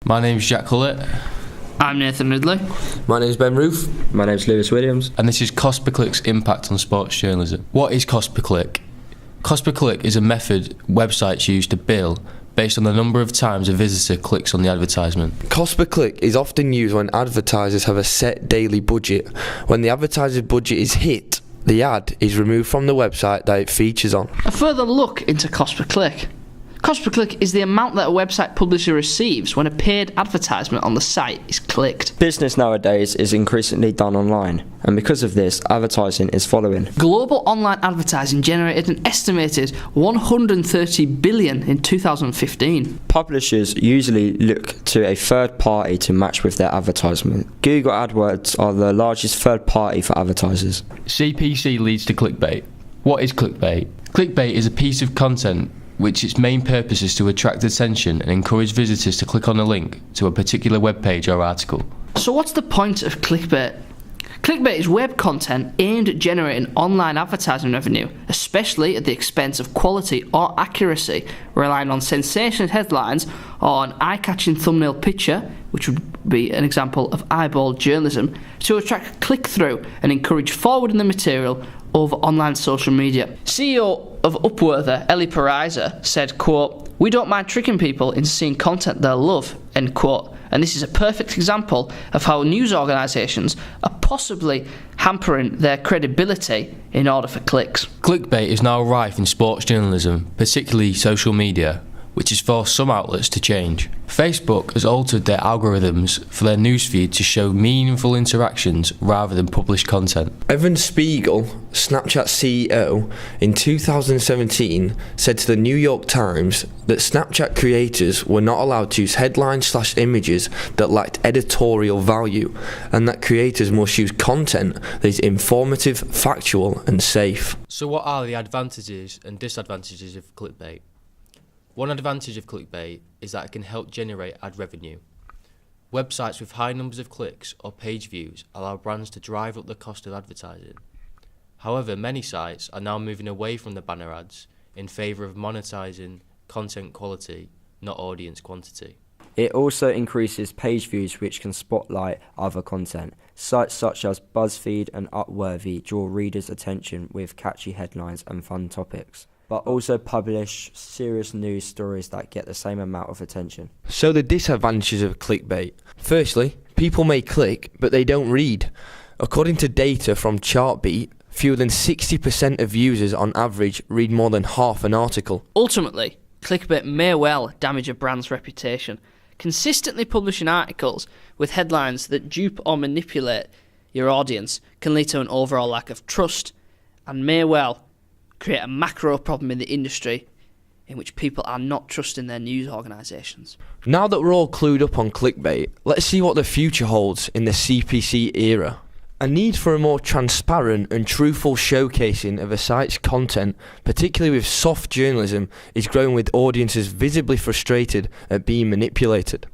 My name's Jack Hullett. I'm Nathan Ridley. My name's Ben Roof. My name's Lewis Williams. And this is Cost per Click's impact on sports journalism. What is cost per click? Cost per click is a method websites use to bill based on the number of times a visitor clicks on the advertisement. Cost per click is often used when advertisers have a set daily budget. When the advertiser's budget is hit, the ad is removed from the website that it features on. A further look into cost per click. Cost per click is the amount that a website publisher receives when a paid advertisement on the site is clicked. Business nowadays is increasingly done online, and because of this, advertising is following. Global online advertising generated an estimated $130 billion in 2015. Publishers usually look to a third party to match with their advertisement. Google AdWords are the largest third party for advertisers. CPC leads to clickbait. What is clickbait? Clickbait is a piece of content which its main purpose is to attract attention and encourage visitors to click on a link to a particular web page or article. So what's the point of clickbait? Clickbait is web content aimed at generating online advertising revenue, especially at the expense of quality or accuracy, relying on sensational headlines or an eye-catching thumbnail picture, which would be an example of eyeball journalism, to attract click-through and encourage forwarding the material over online social media. CEO of Upworthy, Ellie Pariser, said, quote, "We don't mind tricking people into seeing content they'll love," end quote. And this is a perfect example of how news organisations are possibly hampering their credibility in order for clicks. Clickbait is now rife in sports journalism, particularly social media, which has forced some outlets to change. Facebook has altered their algorithms for their newsfeed to show meaningful interactions rather than published content. Evan Spiegel, Snapchat CEO, in 2017 said to the New York Times that Snapchat creators were not allowed to use headlines/images that lacked editorial value, and that creators must use content that is informative, factual, and safe. So what are the advantages and disadvantages of clickbait? One advantage of clickbait is that it can help generate ad revenue. Websites with high numbers of clicks or page views allow brands to drive up the cost of advertising. However, many sites are now moving away from the banner ads in favour of monetising content quality, not audience quantity. It also increases page views, which can spotlight other content. Sites such as BuzzFeed and Upworthy draw readers' attention with catchy headlines and fun topics, but also publish serious news stories that get the same amount of attention. So the disadvantages of clickbait. Firstly, people may click, but they don't read. According to data from Chartbeat, fewer than 60% of users on average read more than half an article. Ultimately, clickbait may well damage a brand's reputation. Consistently publishing articles with headlines that dupe or manipulate your audience can lead to an overall lack of trust and may well create a macro problem in the industry in which people are not trusting their news organisations. Now that we're all clued up on clickbait, let's see what the future holds in the CPC era. A need for a more transparent and truthful showcasing of a site's content, particularly with soft journalism, is growing, with audiences visibly frustrated at being manipulated.